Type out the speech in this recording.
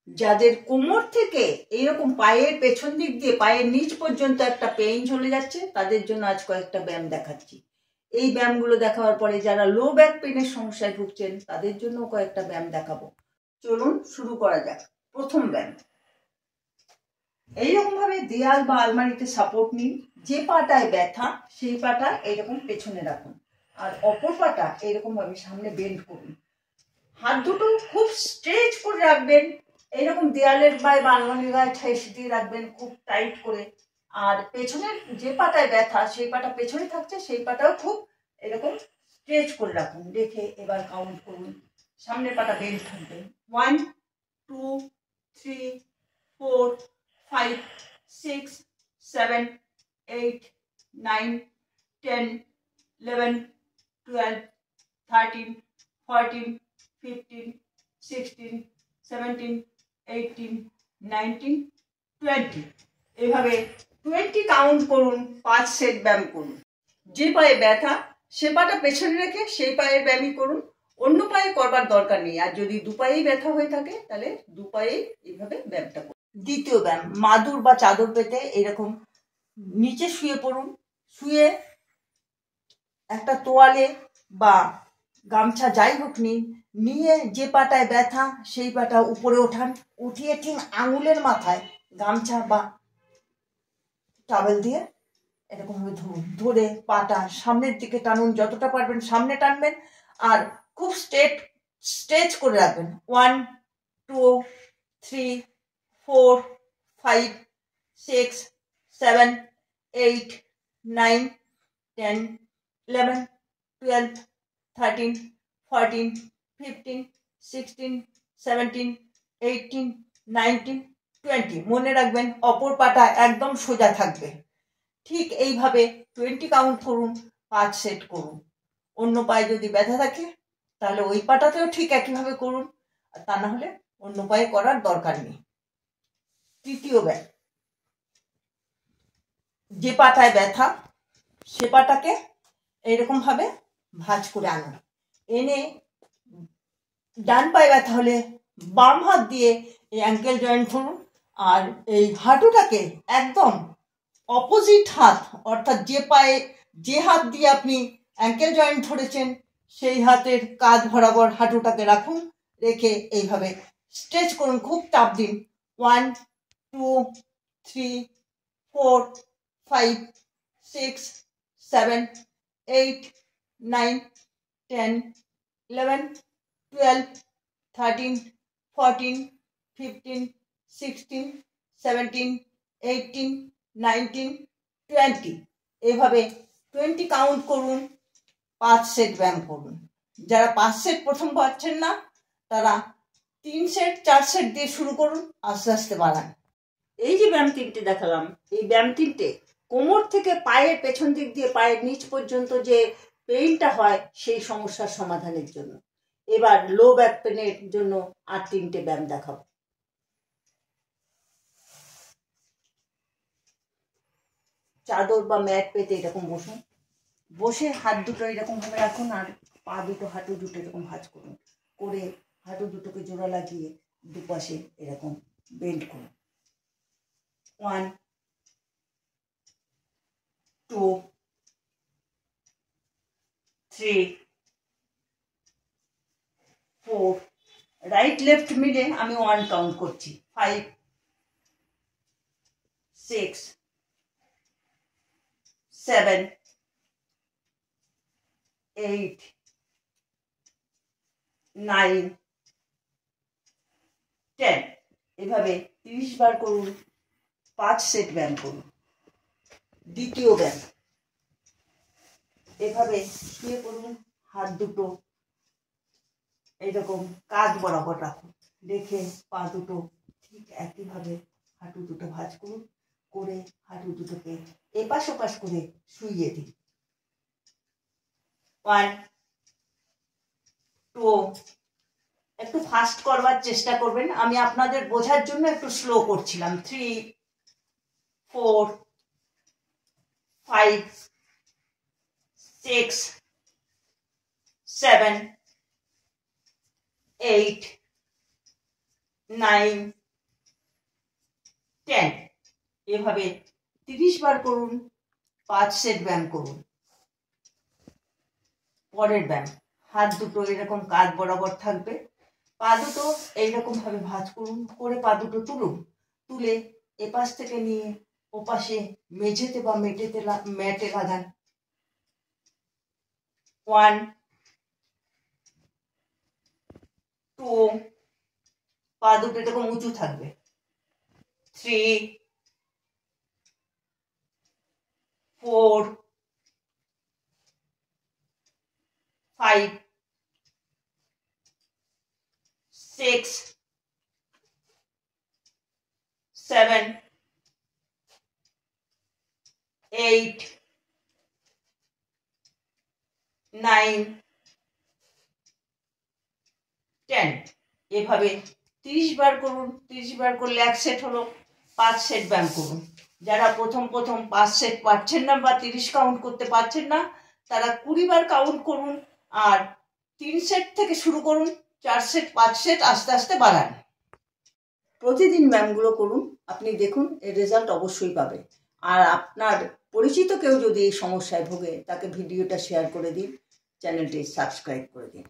যাদের কোমর থেকে এইরকম পায়ের পেছন দিক দিয়ে পায়ের নিচ পর্যন্ত একটা পেইন চলে যাচ্ছে, তাদের জন্য আজ কয়েকটা ব্যায়াম দেখাচ্ছি। এই ব্যায়ামগুলো দেখাবার পরে যারা লো ব্যাক পেনের সমস্যায় ভুগছেন তাদের জন্য কয়েকটা ব্যায়াম দেখাবো। চলুন শুরু করা যাক। প্রথম ব্যায়াম, এইরকম ভাবে দেয়াল বা আলমারিতে সাপোর্ট নিন। যে পাটায় ব্যথা সেই পাটা এইরকম পেছনে রাখুন, আর অপর পাটা এইরকম ভাবে সামনে বেন্ড করুন। হাত দুটো খুব স্ট্রেচ করে রাখবেন, এইরকম দেয়ালের গায়ে বা আলমারির গায়ে ঠেস দিয়ে রাখবেন খুব টাইট করে। আর পেছনের যে পাটায় ব্যথা সেই পাটা পেছনে থাকছে, সেই পাটাও খুব এরকম স্ট্রেচ করে রাখুন। রেখে এবার কাউন্ট করুন। সামনের পাটা বেন্ড থাকবে। 1 2 3 4 5 6 7 8 9 10 11 12 13 14 15 16 17 18 19 20। এভাবে 20 কাউন্ট করুন। 5 সেট ব্যায়াম করুন। যে পায়ে ব্যথা সে পাটা পেছনে রেখে সেই পায়ের ব্যায়ামই করুন, অন্য পায়ে করবার দরকার নেই। আর যদি দু পায়েই ব্যথা হয়ে থাকে তাহলে দু পায়েই এইভাবে ব্যায়ামটা করুন। দ্বিতীয় ব্যায়াম, মাদুর বা চাদর পেতে এরকম নিচে শুয়ে পড়ুন। শুয়ে একটা তোয়ালে বা গামছা যাই হোক নিন, নিয়ে যে পাটায় ব্যথা সেই পাটা উপরে ওঠান। উঠিয়ে ঠিক আঙুলের মাথায় গামছা বা টাওয়েল দিয়ে এরকম ভাবে ধরুন। ধরে পাটা সামনের দিকে টানুন, যতটা পারবেন সামনে টানবেন। আর খুব স্ট্রেচ করে রাখবেন। 1 2 3 4 5 6 7 8 9 10 11 12 13 14 15 16 17 18 19 20। মনে রাখবেন অপর পাটা একদম সোজা থাকবে। ঠিক এইভাবে 20 কাউন্ট করুন। 5 সেট করুন। অন্য পায়ে যদি ব্যথা থাকে তাহলে ওই পাটাতেও ঠিক একইভাবে করুন, আর তা না হলে অন্য পায়ে করার দরকার নেই। তৃতীয় ব্যায়াম, যে পাটায় ব্যথা সে পাটাকে এইরকম ভাবে ভাঁজ করে আনুন। এনে ডান পায়ে ব্যথা হলে বাম হাত দিয়ে এই অ্যাঙ্কেল জয়েন্ট ধরুন। আর এই হাঁটুটাকে একদম অপোজিট হাত, অর্থাৎ যে হাত দিয়ে আপনি অ্যাঙ্কেল জয়েন্ট ধরেছেন সেই হাতের কাঁধ বরাবর হাঁটুটাকে রাখুন। রেখে এইভাবে স্ট্রেচ করুন, খুব চাপ দিন। 1 2 3 4 5 6 7 8 9 10 11 12 13 14 15 16 17 18 19 20। এভাবে 20 কাউন্ট করুন। 5 সেট ব্যায়াম করুন। যারা 5 সেট প্রথম পাচ্ছেন না তারা 3 সেট 4 সেট দিয়ে শুরু করুন, আস্তে আস্তে বাড়ান। এই যে ব্যায়াম 3টে দেখালাম, এই ব্যায়াম 3টে কোমর থেকে পায়ের পেছন দিক দিয়ে পায়ের নিচ পর্যন্ত যে পেইনটা হয় সেই সমস্যার সমাধানের জন্য। এবার লো ব্যাক পেনের জন্য আর 3টে ব্যায়াম দেখাবো। চাদর বা ম্যাট পেতে এরকম বসুন। বসে হাত দুটো এরকম ভাবে রাখুন, আর পা দুটো হাঁটু দুটো এরকম ভাঁজ করুন। করে হাঁটু দুটোকে জোড়া লাগিয়ে দুপাশে এরকম বেন্ড করুন। 1 2 3 4। রাইট লেফট মিলে আমি 1 কাউন্ট করছি। 5 6 7 8 9 10। এভাবে 30 বার করুন। 5 সেট ব্যায়াম করুন। দ্বিতীয় ব্যায়াম, এভাবে শুয়ে পড়ুন। হাত দুটো এইরকম কাঁধ বরাবর রাখুন। রেখে পা দুটো ঠিক একইভাবে হাঁটু দুটো ভাঁজ করুন। করে হাঁটু দুটোকে এপাশ ওপাশ করে শুইয়ে দিন। 1 2। একটু ফাস্ট করবার চেষ্টা করবেন, আমি আপনাদের বোঝার জন্য একটু স্লো করছিলাম। 3 4 5 6 7 8 9, 10। এভাবে 30 বার করুন, 5 সেট ব্যায়াম করুন। পরের ব্যায়াম, হাত দুটো এরকম কাঁধ বরাবর থাকবে, পা দুটো এইরকম ভাবে ভাঁজ করুন, করে পা দুটো তুলুন, তুলে এপাশ থেকে নিয়ে ওপাশে মেঝেতে বা ম্যাটে লাগান। 1, 2, পা দুটো এরকম উঁচু থাকবে। 3, 4, 5, 6, 7, 8, 9, 10। এভাবে 30 বার করুন। 30 বার করলে 1 সেট হলো, 5 সেট ব্যায়াম করুন। যারা প্রথম 5 সেট পারছেন না বা 30 কাউন্ট করতে পারছেন না, তারা 20 বার কাউন্ট করুন আর 3 সেট থেকে শুরু করুন, 4 সেট 5 সেট আস্তে আস্তে বাড়ান। প্রতিদিন ব্যায়ামগুলো করুন, আপনি দেখুন এর রেজাল্ট অবশ্যই পাবে। আর আপনার পরিচিত কেউ যদি এই সমস্যায় ভোগে, তাকে ভিডিওটা শেয়ার করে দিন, চ্যানেলটি সাবস্ক্রাইব করে দিন।